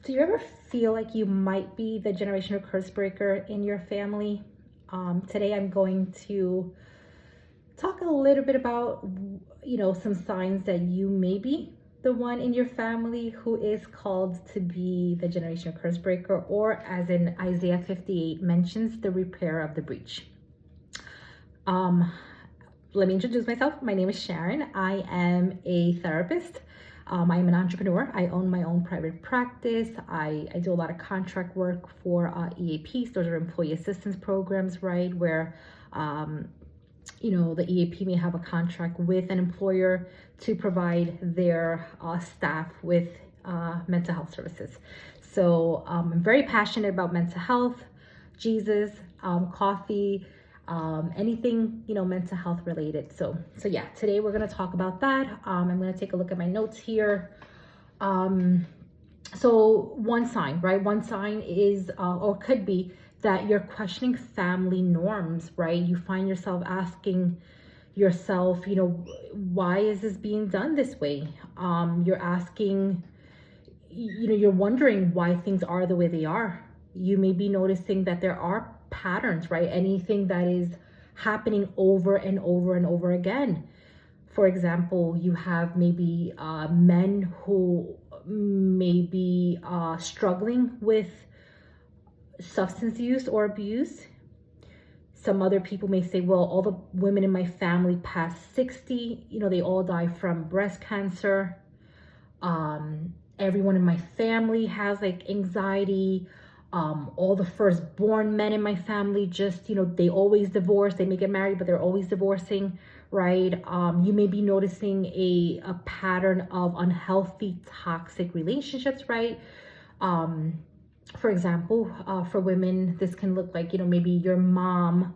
Do you ever feel like you might be the generational curse breaker in your family? Today I'm going to talk a little bit about, some signs that you may be the one in your family who is called to be the generational curse breaker, or as in Isaiah 58 mentions, the repair of the breach. Let me introduce myself. My name is Sharon. I am a therapist. I am an entrepreneur. I own my own private practice. I do a lot of contract work for EAPs. Those are employee assistance programs, right? Where, the EAP may have a contract with an employer to provide their staff with mental health services. So I'm very passionate about mental health, Jesus, coffee, anything, mental health related. So yeah, today we're going to talk about that. I'm going to take a look at my notes here. So one sign, right? One sign is, or could be, that you're questioning family norms, right? You find yourself asking yourself, why is this being done this way? You're asking, you're wondering why things are the way they are. You may be noticing that there are patterns, right? Anything that is happening over and over and over again. For example, you have maybe men who may be struggling with substance use or abuse. Some other people may say, well, all the women in my family past 60, they all die from breast cancer. Everyone in my family has like anxiety. All the firstborn men in my family just, they always divorce. They may get married, but they're always divorcing, right? You may be noticing a pattern of unhealthy, toxic relationships, right? For example, for women, this can look like, maybe your mom,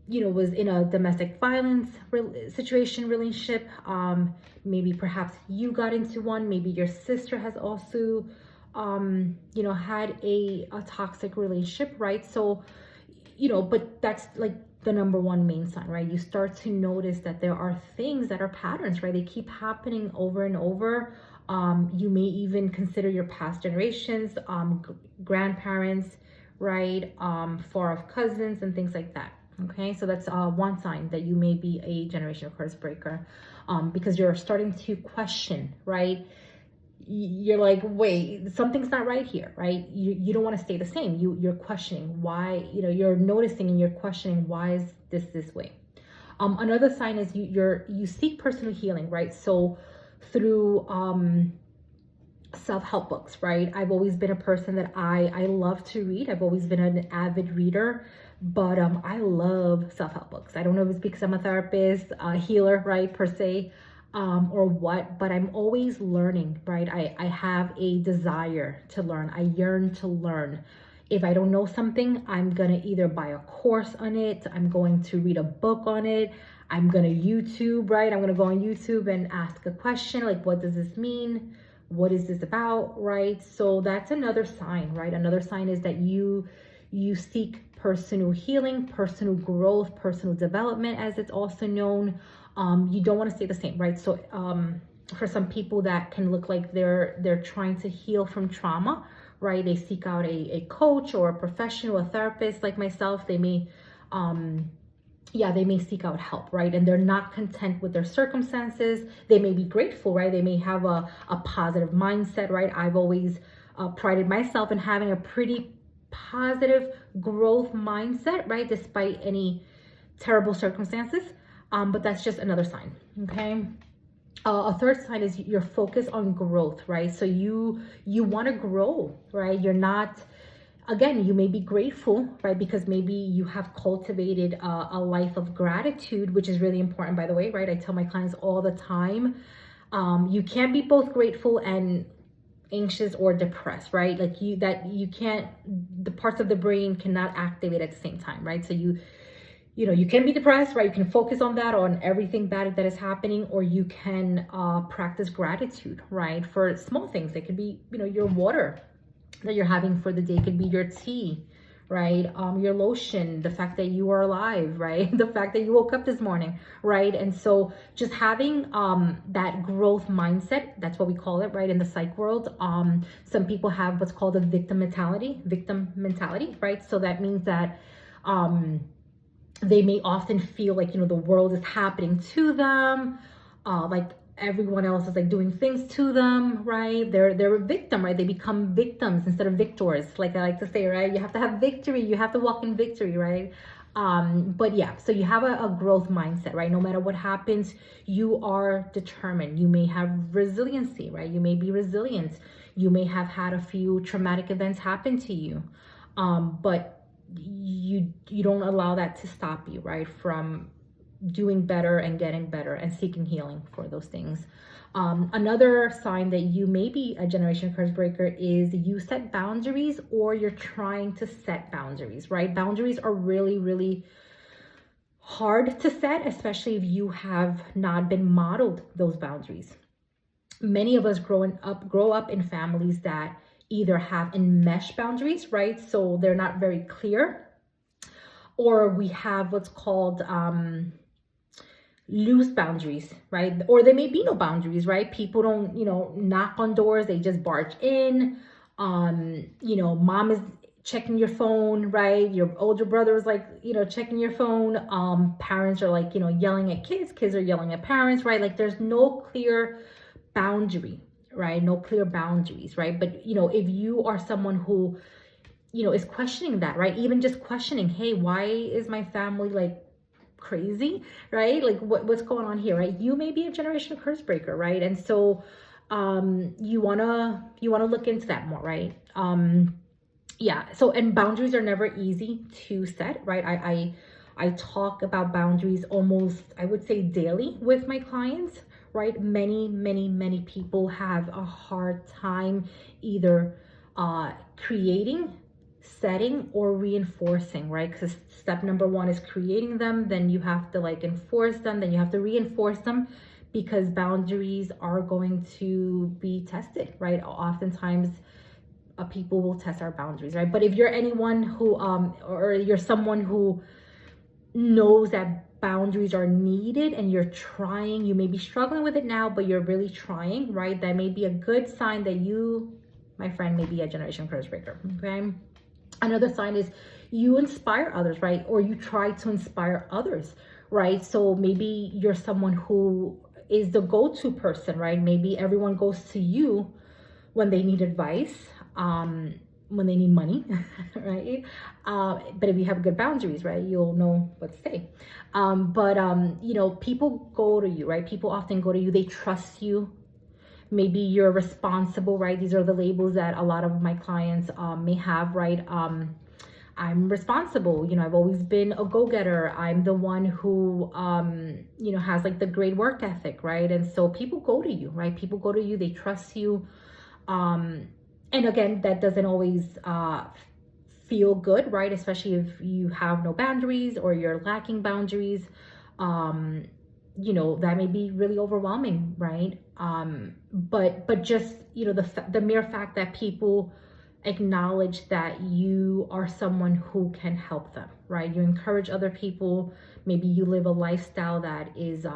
was in a domestic violence relationship. Maybe perhaps you got into one. Maybe your sister has also, had a toxic relationship, right? So, but that's like the number one main sign, right? You start to notice that there are things that are patterns, right? They keep happening over and over. You may even consider your past generations, grandparents, right? Far off cousins and things like that. Okay, so that's one sign that you may be a generational curse breaker, because you're starting to question, right? You're like, wait, something's not right here, right? You don't want to stay the same. You're questioning why, you're noticing and you're questioning, why is this way? Another sign is you seek personal healing, right? So through self-help books, right? I've always been a person that I love to read. I've always been an avid reader, but I love self-help books. I don't know if it's because I'm a therapist, a healer, right, per se, or what, but I'm always learning, right? I have a desire to learn. I yearn to learn. If I don't know something, I'm gonna either buy a course on it, I'm going to read a book on it, I'm gonna YouTube, right? I'm gonna go on YouTube and ask a question like, what does this mean? What is this about, right? So that's another sign, right? Another sign is that you seek personal healing, personal growth, personal development, as it's also known. You don't want to stay the same, right? So for some people, that can look like they're trying to heal from trauma, right? They seek out a coach or a professional, a therapist like myself. They may they may seek out help, right? And they're not content with their circumstances. They may be grateful, right? They may have a positive mindset, right? I've always prided myself in having a pretty positive growth mindset, right? Despite any terrible circumstances. But that's just another sign, okay? A third sign is your focus on growth, right? So you want to grow, right? You're not, again, you may be grateful, right? Because maybe you have cultivated a life of gratitude, which is really important, by the way, right? I tell my clients all the time, you can't be both grateful and anxious or depressed, right? Like you can't, the parts of the brain cannot activate at the same time, right? So you can be depressed, right? You can focus on that, on everything bad that is happening, or you can practice gratitude, right? For small things. It could be, your water that you're having for the day. It could be your tea, right? Your lotion, the fact that you are alive, right? The fact that you woke up this morning, right? And so just having that growth mindset, that's what we call it, right? In the psych world, some people have what's called a victim mentality, right? So that means that they may often feel like, the world is happening to them, like everyone else is like doing things to them, right? They're a victim, right? They become victims instead of victors, like I like to say, right? You have to have victory, you have to walk in victory, right? But yeah, so you have a growth mindset, right? No matter what happens, you are determined. You may have resiliency, right? You may be resilient. You may have had a few traumatic events happen to you, but you don't allow that to stop you, right, from doing better and getting better and seeking healing for those things. Another sign that you may be a generation curse breaker is you set boundaries, or you're trying to set boundaries, right? Boundaries are really, really hard to set, especially if you have not been modeled those boundaries. Many of us grow up in families that either have enmeshed boundaries, right? So they're not very clear, or we have what's called loose boundaries, right? Or there may be no boundaries, right? People don't, knock on doors, they just barge in. Mom is checking your phone, right? Your older brother is like, checking your phone. Parents are like, yelling at kids are yelling at parents, right? Like there's no clear boundary, right? No clear boundaries, right? But if you are someone who is questioning that, right? Even just questioning, hey, why is my family like crazy, right? Like what's going on here, right? You may be a generational curse breaker, right? And so you wanna look into that more, right? Yeah, so, and boundaries are never easy to set, right? I talk about boundaries almost, I would say, daily with my clients, right? Many people have a hard time either creating, setting, or reinforcing, right? Because step number one is creating them, then you have to like enforce them, then you have to reinforce them, because boundaries are going to be tested, right? Oftentimes people will test our boundaries, right? But if you're anyone who or you're someone who knows that boundaries are needed and you're trying, you may be struggling with it now, but you're really trying, right? That may be a good sign that you, my friend, may be a generation curse breaker. Okay. Another sign is you inspire others, right? Or you try to inspire others, right? So maybe you're someone who is the go-to person, right? Maybe everyone goes to you when they need advice, when they need money, right? But if you have good boundaries, right, you'll know what to say. People go to you, right? People often go to you. They trust you. Maybe you're responsible, right? These are the labels that a lot of my clients may have, right? I'm responsible. I've always been a go-getter. I'm the one who, has like the great work ethic, right? And so people go to you, right? People go to you. They trust you. And again, that doesn't always feel good, right? Especially if you have no boundaries or you're lacking boundaries. That may be really overwhelming, right? But just, the mere fact that people acknowledge that you are someone who can help them, right? You encourage other people. Maybe you live a lifestyle that is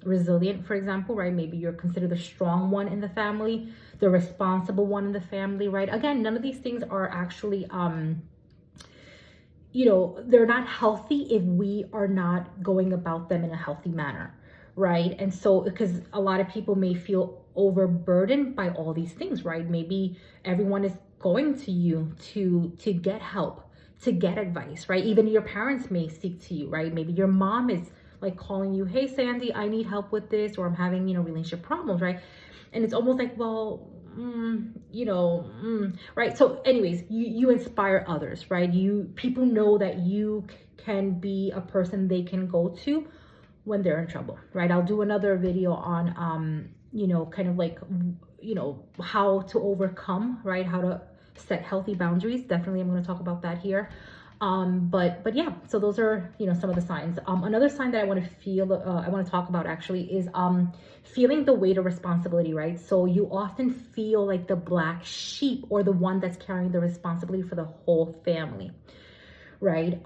resilient, for example, right? Maybe you're considered the strong one in the family, the responsible one in the family, right? Again, none of these things are actually they're not healthy if we are not going about them in a healthy manner, right? And so, because a lot of people may feel overburdened by all these things, right? Maybe everyone is going to you to get help, to get advice, right? Even your parents may seek to you, right? Maybe your mom is like calling you, hey, Sandy, I need help with this, or I'm having, relationship problems, right? And it's almost like, well, right? So anyways, you inspire others, right? People know that you can be a person they can go to when they're in trouble, right? I'll do another video on, kind of like, how to overcome, right? How to set healthy boundaries. Definitely, I'm going to talk about that here. But yeah, so those are, some of the signs. Another sign that I want to I want to talk about actually is feeling the weight of responsibility, right? So you often feel like the black sheep, or the one that's carrying the responsibility for the whole family, right?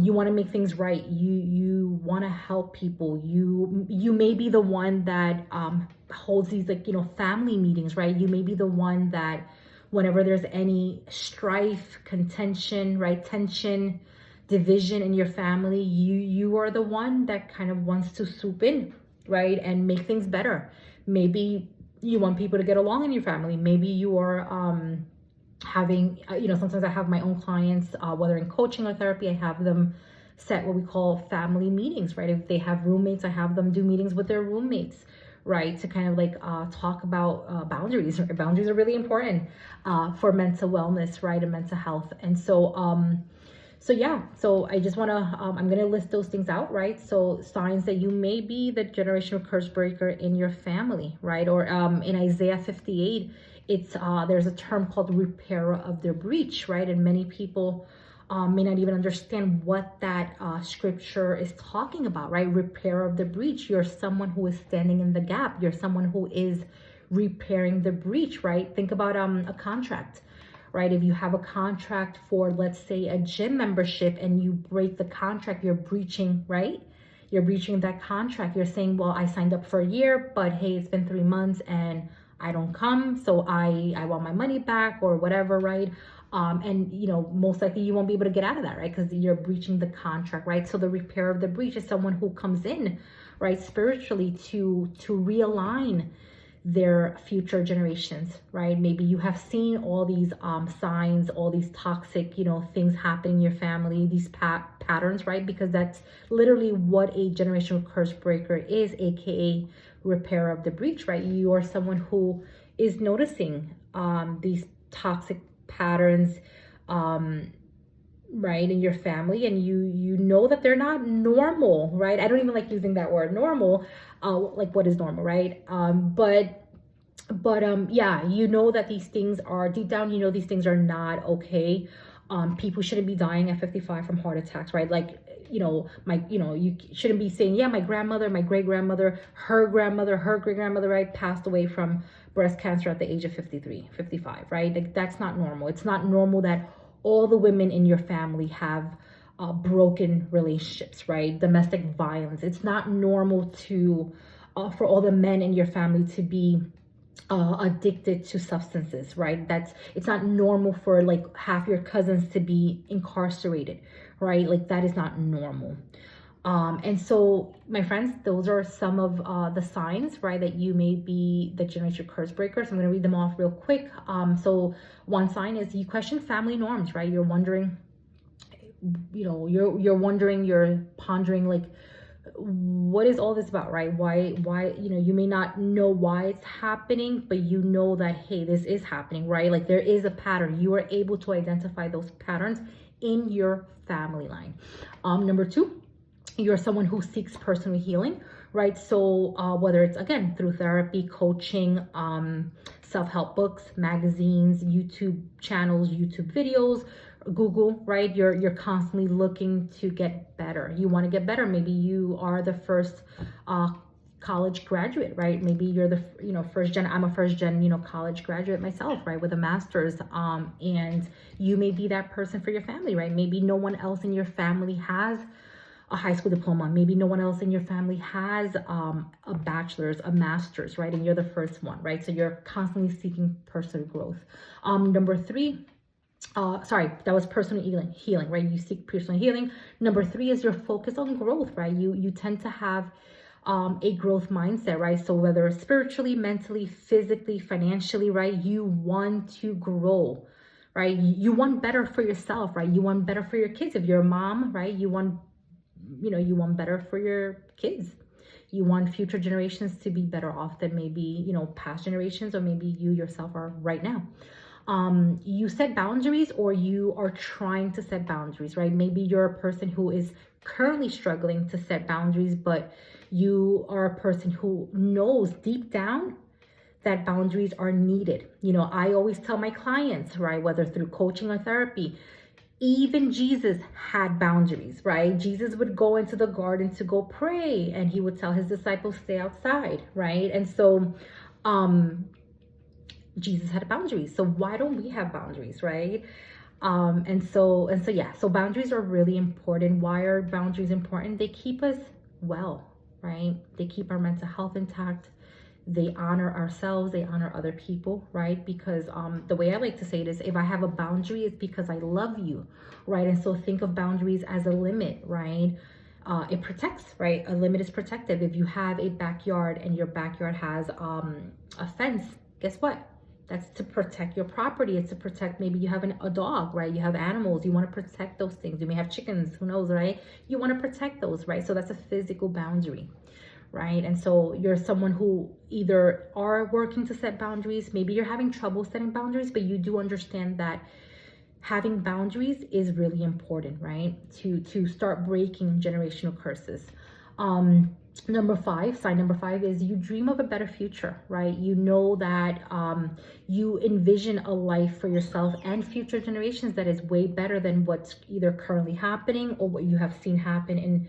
You want to make things right. You want to help people. You may be the one that holds these, like, family meetings, right? You may be the one that, whenever there's any strife, contention, right, tension, division in your family, you are the one that kind of wants to swoop in, right, and make things better. Maybe you want people to get along in your family. Maybe you are having, sometimes I have my own clients, whether in coaching or therapy, I have them set what we call family meetings, right? If they have roommates, I have them do meetings with their roommates, right? To kind of like talk about boundaries. Boundaries are really important for mental wellness, right? And mental health. And so yeah, so I just want to, I'm going to list those things out, right? So signs that you may be the generational curse breaker in your family, right? Or in Isaiah 58, it's there's a term called repairer of their breach, right? And many people may not even understand what that scripture is talking about, right? Repair of the breach. You're someone who is standing in the gap. You're someone who is repairing the breach, right? Think about a contract, right? If you have a contract for, let's say, a gym membership, and you break the contract, you're breaching, right? You're breaching that contract. You're saying, well, I signed up for a year, but hey, it's been 3 months and I don't come, so I want my money back, or whatever, right? And most likely you won't be able to get out of that, right? Because you're breaching the contract, right? So the repair of the breach is someone who comes in, right, spiritually to realign their future generations, right? Maybe you have seen all these signs, all these toxic, things happening in your family, these patterns, right? Because that's literally what a generational curse breaker is, aka repair of the breach, right? You are someone who is noticing these toxic patterns, right, in your family, and you know that they're not normal, right? I don't even like using that word, normal. Like, what is normal, right? But yeah, that these things are deep down, these things are not okay. People shouldn't be dying at 55 from heart attacks, right? Like, you shouldn't be saying, yeah, my grandmother, my great grandmother, her grandmother, her great grandmother, right, passed away from breast cancer at the age of 53, 55, right? Like, that's not normal. It's not normal that all the women in your family have broken relationships, right? Domestic violence. It's not normal to for all the men in your family to be addicted to substances, right? It's not normal for like half your cousins to be incarcerated, right? Like, that is not normal. And so, my friends, those are some of the signs, right, that you may be the generational curse breaker. So I'm going to read them off real quick. So one sign is you question family norms, right? You're wondering, you're pondering, like, what is all this about, right? Why, you may not know why it's happening, but you know that, hey, this is happening, right? Like, there is a pattern. You are able to identify those patterns in your family line. Number 2, you're someone who seeks personal healing, right? So whether it's, again, through therapy, coaching, self-help books, magazines, YouTube channels, YouTube videos, Google, right? You're constantly looking to get better. You want to get better. Maybe you are the first college graduate, right? Maybe you're the first gen. I'm a first gen college graduate myself, right, with a master's, and you may be that person for your family, right? Maybe no one else in your family has a high school diploma. Maybe no one else in your family has a bachelor's, a master's, right? And you're the first one, right? So you're constantly seeking personal growth. Number 3, sorry, that was personal healing, right? You seek personal healing. Number 3 is your focus on growth, right? You tend to have a growth mindset, right? So whether spiritually, mentally, physically, financially, right? You want to grow, right? You want better for yourself, right? You want better for your kids. If you're a mom, right? You want better for your kids. You want future generations to be better off than maybe, past generations, or maybe you yourself are right now. You set boundaries, or you are trying to set boundaries, right? Maybe you're a person who is currently struggling to set boundaries, but you are a person who knows deep down that boundaries are needed. I always tell my clients, right, whether through coaching or therapy, Even Jesus had boundaries, right? Jesus would go into the garden to go pray, and he would tell his disciples, stay outside, right? And so Jesus had boundaries. So why don't we have boundaries, right? And so yeah, so boundaries are really important. Why are boundaries important? They keep us well, right? They keep our mental health intact. They honor ourselves, they honor other people, right? Because the way I like to say it is, if I have a boundary, it's because I love you, right? And so think of boundaries as a limit, right? It protects, right? A limit is protective. If you have a backyard and your backyard has a fence, guess what? That's to protect your property. It's to protect, maybe you have a dog, right? You have animals. You want to protect those things. You may have chickens, who knows, right? You want to protect those, right? So that's a physical boundary, right? And so you're someone who either are working to set boundaries, maybe you're having trouble setting boundaries, but you do understand that having boundaries is really important, right? To start breaking generational curses. Number 5, sign number 5 is you dream of a better future, right? You know that you envision a life for yourself and future generations that is way better than what's either currently happening or what you have seen happen in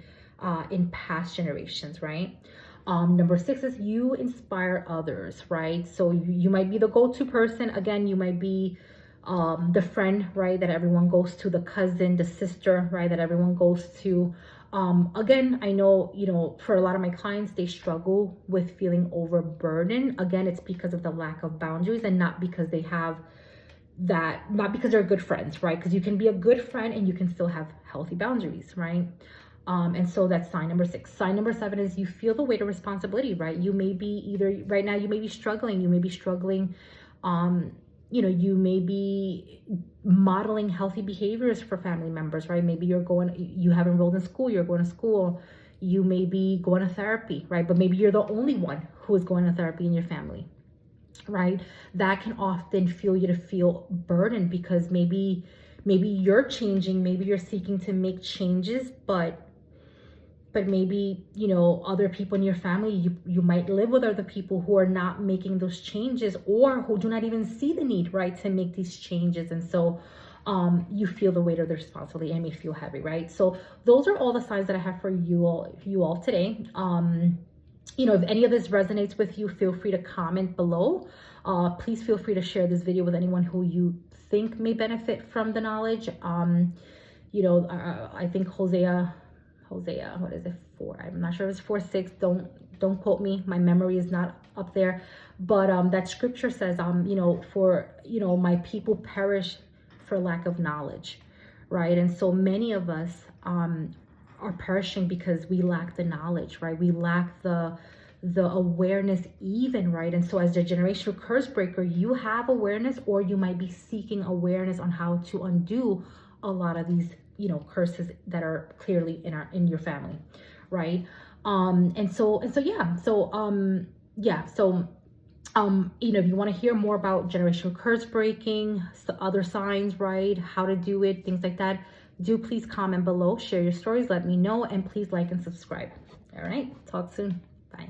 past generations, right? Number 6 is you inspire others, right? So you might be the go-to person. Again, you might be the friend, right, that everyone goes to, the cousin, the sister, right, that everyone goes to. Again, I know, for a lot of my clients, they struggle with feeling overburdened. Again, it's because of the lack of boundaries and not because they have that, not because they're good friends, right? Because you can be a good friend and you can still have healthy boundaries, right? And so that's sign number 6. Sign number 7 is you feel the weight of responsibility, right? You may be either right now, you may be struggling, you may be modeling healthy behaviors for family members, right? Maybe you have enrolled in school, you're going to school, you may be going to therapy, right? But maybe you're the only one who is going to therapy in your family, right? That can often feel burdened because maybe you're changing, maybe you're seeking to make changes, but maybe, other people in your family, you might live with other people who are not making those changes or who do not even see the need, right, to make these changes. And so you feel the weight of the responsibility and may feel heavy, right? So those are all the signs that I have for you all today. If any of this resonates with you, feel free to comment below. Please feel free to share this video with anyone who you think may benefit from the knowledge. I think Hosea, what is it, 4? I'm not sure if it's 4:6. Don't quote me. My memory is not up there. But that scripture says, my people perish for lack of knowledge, right? And so many of us are perishing because we lack the knowledge, right? We lack the awareness even, right? And so as the generational curse breaker, you have awareness, or you might be seeking awareness on how to undo a lot of these curses that are clearly in your family, right? If you want to hear more about generational curse breaking, other signs, right, how to do it, things like that, do please comment below, share your stories, let me know, and please like and subscribe. All right, talk soon. Bye.